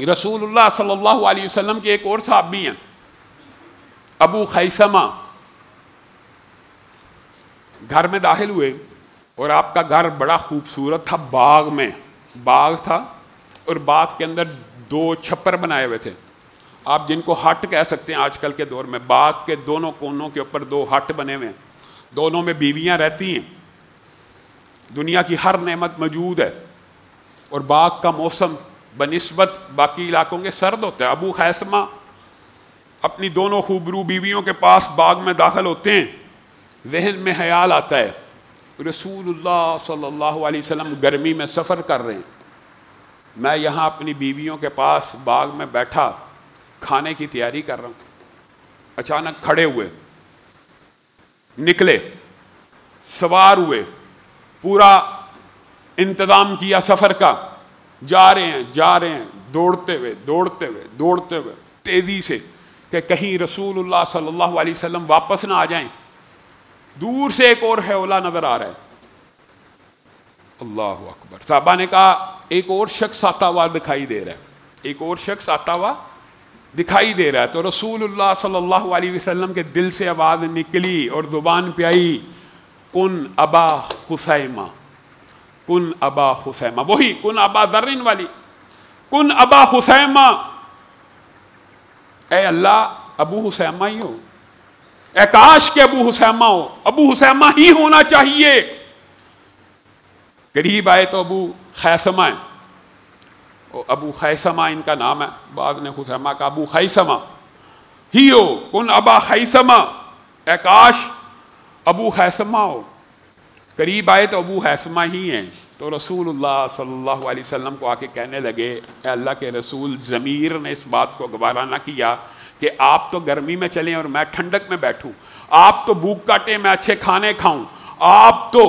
رسول اللہ صلی اللہ علیہ وسلم کے ایک اور صحابی ہیں ابو خیثمہ، گھر میں داخل ہوئے اور آپ کا گھر بڑا خوبصورت تھا، باغ میں باغ تھا اور باغ کے اندر 2 چھپر بنائے ہوئے تھے، آپ جن کو ہٹ کہہ سکتے ہیں آج کل کے دور میں۔ باغ کے دونوں کونوں کے اوپر 2 ہٹ بنے ہوئے ہیں، دونوں میں بیویاں رہتی ہیں، دنیا کی ہر نعمت موجود ہے، اور باغ کا موسم بنسبت باقی علاقوں کے سرد ہوتا ہے۔ ابو خیثمہ اپنی دونوں خوبرو بیویوں کے پاس باغ میں داخل ہوتے ہیں، ذہن میں خیال آتا ہے رسول اللہ صلی اللہ علیہ وسلم گرمی میں سفر کر رہے ہیں، میں یہاں اپنی بیویوں کے پاس باغ میں بیٹھا کھانے کی تیاری کر رہا ہوں۔ اچانک کھڑے ہوئے، نکلے، سوار ہوئے، پورا انتظام کیا سفر کا، جا رہے ہیں دوڑتے ہوئے تیزی سے کہ کہیں رسول اللہ صلی اللہ علیہ وسلم واپس نہ آ جائیں۔ دور سے ایک اور ہیولا نظر آ رہا ہے، اللہ اکبر۔ صحابہ نے کہا ایک اور شخص آتا ہوا دکھائی دے رہا ہے، ایک اور شخص آتا ہوا دکھائی دے رہا ہے۔ تو رسول اللہ صلی اللہ علیہ وسلم کے دل سے آواز نکلی اور زبان پہ آئی، کن ابا خثیمہ، کن ابا خثیمہ، وہی کن ابا ذر والی، کن ابا خثیمہ، اے اللہ ابو خثیمہ ہی ہو، اے کاش کہ ابو خثیمہ ہو، ابو خثیمہ ہی ہونا چاہیے۔ قریب آئے تو ابو خیثمہ ہیں، ابو خیثمہ ان کا نام ہے، بعد نے خثیمہ کا، ابو خیثمہ ہی ہو، کن ابا خیثمہ، اے کاش ابو خیثمہ ہو۔ قریب آئے تو ابو خیثمہ ہی ہیں، تو رسول اللہ صلی اللہ علیہ وسلم کو آ کے کہنے لگے، اے اللہ کے رسول، ضمیر نے اس بات کو گوارا نہ کیا کہ آپ تو گرمی میں چلیں اور میں ٹھنڈک میں بیٹھوں، آپ تو بھوک کاٹیں میں اچھے کھانے کھاؤں، آپ تو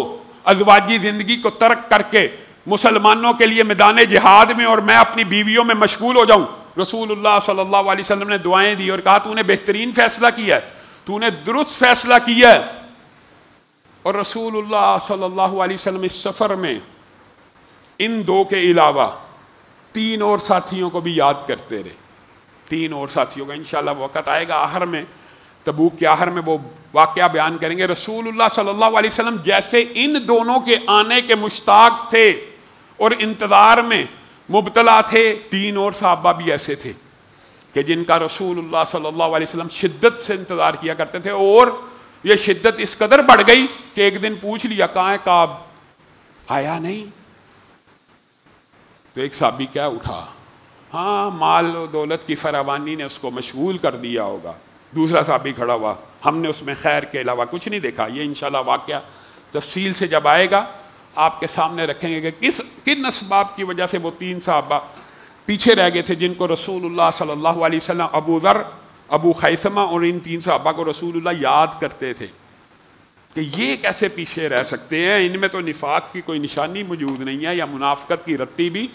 ازواجی زندگی کو ترک کر کے مسلمانوں کے لیے میدان جہاد میں اور میں اپنی بیویوں میں مشغول ہو جاؤں۔ رسول اللہ صلی اللہ علیہ وسلم نے دعائیں دی اور کہا تو نے بہترین فیصلہ کیا ہے، تو نے درست فیصلہ کیا ہے۔ اور رسول اللہ صلی اللہ علیہ وسلم اس سفر میں ان 2 کے علاوہ 3 اور ساتھیوں کو بھی یاد کرتے رہے، 3 اور ساتھیوں کا انشاءاللہ وقت آئے گا آخر میں، تبوک کے آخر میں وہ واقعہ بیان کریں گے۔ رسول اللہ صلی اللہ علیہ وسلم جیسے ان دونوں کے آنے کے مشتاق تھے اور انتظار میں مبتلا تھے، 3 اور صحابہ بھی ایسے تھے کہ جن کا رسول اللہ صلی اللہ علیہ وسلم شدت سے انتظار کیا کرتے تھے، اور یہ شدت اس قدر بڑھ گئی کہ ایک دن پوچھ لیا کہاں ہے کعب، آیا نہیں۔ تو ایک صحابی کیا اٹھا، ہاں مال و دولت کی فراوانی نے اس کو مشغول کر دیا ہوگا۔ دوسرا صحابی کھڑا ہوا، ہم نے اس میں خیر کے علاوہ کچھ نہیں دیکھا۔ یہ انشاءاللہ واقعہ تفصیل سے جب آئے گا آپ کے سامنے رکھیں گے کہ کن اسباب کی وجہ سے وہ 3 صحابہ پیچھے رہ گئے تھے جن کو رسول اللہ صلی اللہ علیہ وسلم، ابو ذر، ابو خیثمہ اور ان 3 صحابہ کو رسول اللہ یاد کرتے تھے کہ یہ کیسے پیچھے رہ سکتے ہیں، ان میں تو نفاق کی کوئی نشانی موجود نہیں ہے یا منافقت کی رتی بھی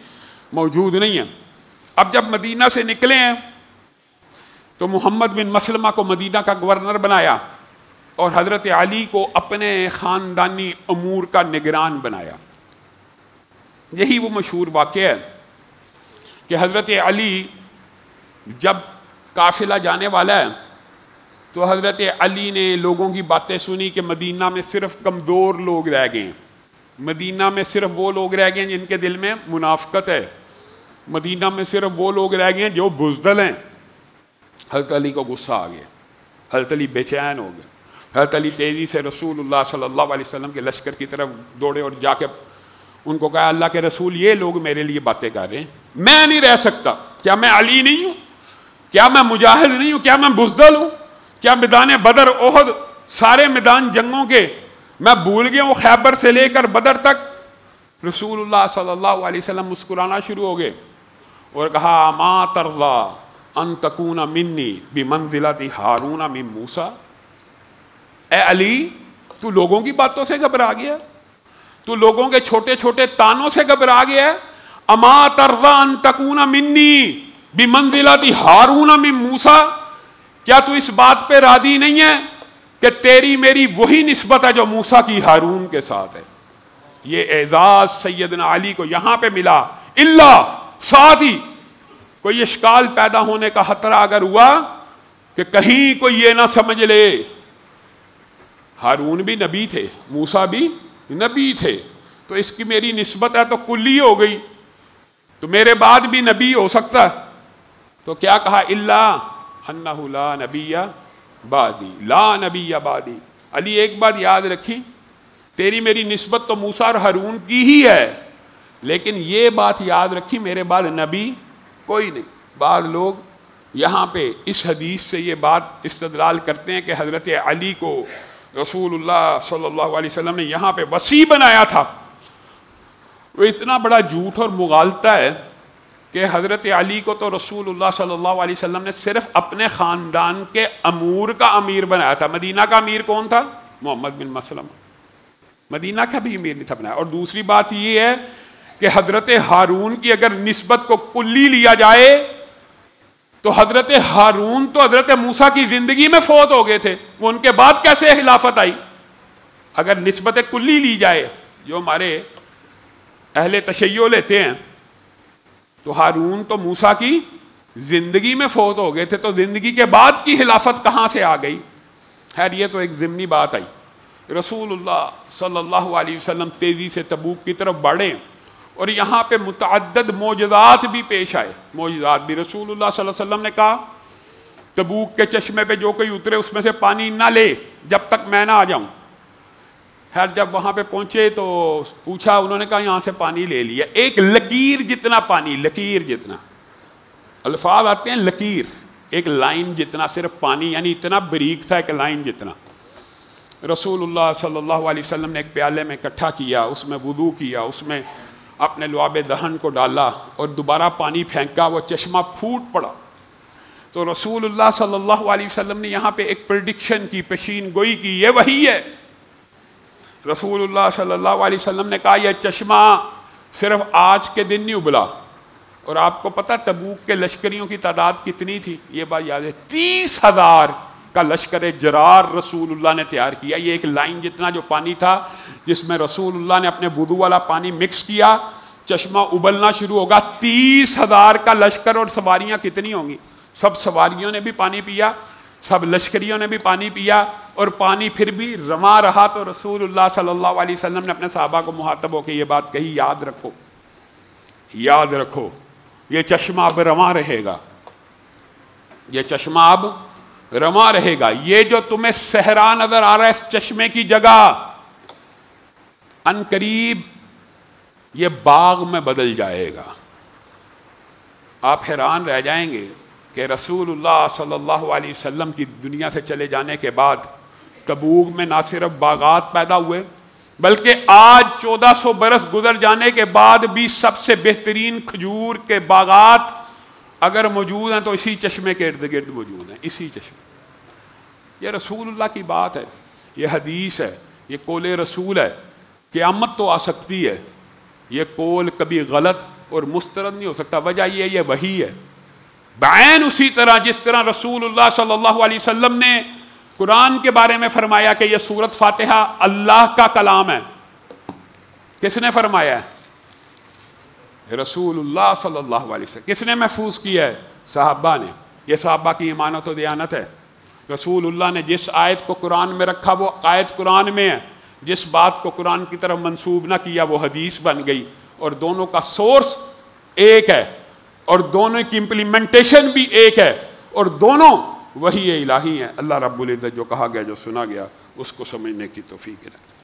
موجود نہیں ہے۔ اب جب مدینہ سے نکلے ہیں تو محمد بن مسلمہ کو مدینہ کا گورنر بنایا اور حضرت علی کو اپنے خاندانی امور کا نگران بنایا۔ یہی وہ مشہور واقعہ ہے کہ حضرت علی جب قافلہ جانے والا ہے تو حضرت علی نے لوگوں کی باتیں سنی کہ مدینہ میں صرف کمزور لوگ رہ گئے ہیں، مدینہ میں صرف وہ لوگ رہ گئے ہیں جن کے دل میں منافقت ہے، مدینہ میں صرف وہ لوگ رہ گئے ہیں جو بزدل ہیں۔ حضرت علی کو غصہ آ گیا، حضرت علی بے چین ہو گئے، حضرت علی تیزی سے رسول اللہ صلی اللہ علیہ وسلم کے لشکر کی طرف دوڑے اور جا کے ان کو کہا، اللہ کے رسول یہ لوگ میرے لیے باتیں کر رہے ہیں، میں نہیں رہ سکتا، کیا میں علی نہیں ہوں، کیا میں مجاہد نہیں ہوں، کیا میں بزدل ہوں، کیا میدان بدر احد سارے میدان جنگوں کے میں بھول گیا ہوں، خیبر سے لے کر بدر تک۔ رسول اللہ صلی اللہ علیہ وسلم مسکرانا شروع ہو گئے اور کہا، ما ترضا ان تکون منی بمنزلت ہارون من موسیٰ، اے علی تو لوگوں کی باتوں سے گھبرا گیا، تو لوگوں کے چھوٹے چھوٹے تانوں سے گھبرا گیا، اما ترضا ان تکون منی بمنزلت ہارون من موسیٰ، کیا تو اس بات پہ راضی نہیں ہے کہ تیری میری وہی نسبت ہے جو موسیٰ کی ہارون کے ساتھ ہے۔ یہ اعزاز سیدنا علی کو یہاں پہ ملا، اللہ ساتھ ہی کوئی اشکال پیدا ہونے کا خطرہ اگر ہوا کہ کہیں کوئی یہ نہ سمجھ لے، ہارون بھی نبی تھے، موسیٰ بھی نبی تھے، تو اس کی میری نسبت ہے تو کلی ہو گئی، تو میرے بعد بھی نبی ہو سکتا ہے۔ تو کیا کہا؟ الا انہ لا نبی بعدی، لا نبی بعدی۔ علی ایک بات یاد رکھی، تیری میری نسبت تو موسیٰ اور ہارون کی ہی ہے، لیکن یہ بات یاد رکھی میرے بعد نبی کوئی نہیں۔ بعض لوگ یہاں پہ اس حدیث سے یہ بات استدلال کرتے ہیں کہ حضرت علی کو رسول اللہ صلی اللہ علیہ وسلم نے یہاں پہ وصی بنایا تھا۔ وہ اتنا بڑا جھوٹ اور مغالطہ ہے کہ حضرت علی کو تو رسول اللہ صلی اللہ علیہ وسلم نے صرف اپنے خاندان کے امور کا امیر بنایا تھا۔ مدینہ کا امیر کون تھا؟ محمد بن مسلمہ، مدینہ کا بھی امیر نہیں تھا بنایا۔ اور دوسری بات یہ ہے کہ حضرت ہارون کی اگر نسبت کو کلی لیا جائے تو حضرت ہارون تو حضرت موسیٰ کی زندگی میں فوت ہو گئے تھے، وہ ان کے بعد کیسے خلافت آئی؟ اگر نسبت کلی لی جائے جو ہمارے اہل تشیع لیتے ہیں، تو ہارون تو موسیٰ کی زندگی میں فوت ہو گئے تھے، تو زندگی کے بعد کی خلافت کہاں سے آ گئی؟ خیر یہ تو ایک ضمنی بات آئی۔ رسول اللہ صلی اللہ علیہ وسلم تیزی سے تبوک کی طرف بڑھے اور یہاں پہ متعدد معجزات بھی پیش آئے۔ معجزات بھی رسول اللہ صلی اللہ علیہ وسلم نے کہا تبوک کے چشمے پہ جو کوئی اترے اس میں سے پانی نہ لے جب تک میں نہ آ جاؤں۔ خیر جب وہاں پہ پہنچے تو پوچھا، انہوں نے کہا یہاں سے پانی لے لیا، ایک لکیر جتنا پانی، لکیر جتنا، الفاظ آتے ہیں لکیر، ایک لائن جتنا صرف پانی، یعنی اتنا بریک تھا ایک لائن جتنا۔ رسول اللہ صلی اللہ علیہ وسلم نے ایک پیالے میں اکٹھا کیا، اس میں وضو کیا، اس میں اپنے لعاب دہن کو ڈالا اور دوبارہ پانی پھینکا، وہ چشمہ پھوٹ پڑا۔ تو رسول اللہ صلی اللہ علیہ وسلم نے یہاں پہ ایک پریڈکشن کی، پیشین گوئی کی، یہ وہی ہے۔ رسول اللہ صلی اللہ علیہ وسلم نے کہا یہ چشمہ صرف آج کے دن نہیں ابلا، اور آپ کو پتہ تبوک کے لشکریوں کی تعداد کتنی تھی؟ یہ بات یاد ہے، 30,000 کا لشکر جرار رسول اللہ نے تیار کیا۔ یہ ایک لائن جتنا جو پانی تھا جس میں رسول اللہ نے اپنے وضو والا پانی مکس کیا، چشمہ ابلنا شروع ہوگا۔ 30,000 کا لشکر، اور سواریاں کتنی ہوں گی؟ سب سواریوں نے بھی پانی پیا، سب لشکریوں نے بھی پانی پیا، اور پانی پھر بھی رواں رہا۔ تو رسول اللہ صلی اللہ علیہ وسلم نے اپنے صحابہ کو مخاطب ہو کے یہ بات کہی، یاد رکھو، یاد رکھو، یہ چشمہ اب رواں رہے گا، یہ چشمہ اب رواں رہے گا۔ یہ جو تمہیں صحرا نظر آ رہا ہے اس چشمے کی جگہ، ان قریب یہ باغ میں بدل جائے گا۔ آپ حیران رہ جائیں گے کہ رسول اللہ صلی اللہ علیہ وسلم کی دنیا سے چلے جانے کے بعد تبوک میں نہ صرف باغات پیدا ہوئے، بلکہ آج 1400 برس گزر جانے کے بعد بھی سب سے بہترین کھجور کے باغات اگر موجود ہیں تو اسی چشمے کے ارد گرد موجود ہیں، اسی چشمے۔ یہ رسول اللہ کی بات ہے، یہ حدیث ہے، یہ قول رسول ہے۔ قیامت تو آ سکتی ہے، یہ قول کبھی غلط اور مسترد نہیں ہو سکتا۔ وجہ یہ وحی ہے بعین، اسی طرح جس طرح رسول اللہ صلی اللہ علیہ وسلم نے قرآن کے بارے میں فرمایا کہ یہ سورۃ فاتحہ اللہ کا کلام ہے۔ کس نے فرمایا ہے؟ رسول اللہ صلی اللہ علیہ وسلم۔ کس نے محفوظ کیا ہے؟ صحابہ نے۔ یہ صحابہ کی امانت و دیانت ہے۔ رسول اللہ نے جس آیت کو قرآن میں رکھا وہ آیت قرآن میں ہے، جس بات کو قرآن کی طرف منسوب نہ کیا وہ حدیث بن گئی، اور دونوں کا سورس ایک ہے، اور دونوں کی امپلیمنٹیشن بھی ایک ہے، اور دونوں وحی الہی ہیں۔ اللہ رب العزت جو کہا گیا جو سنا گیا اس کو سمجھنے کی توفیق ہے۔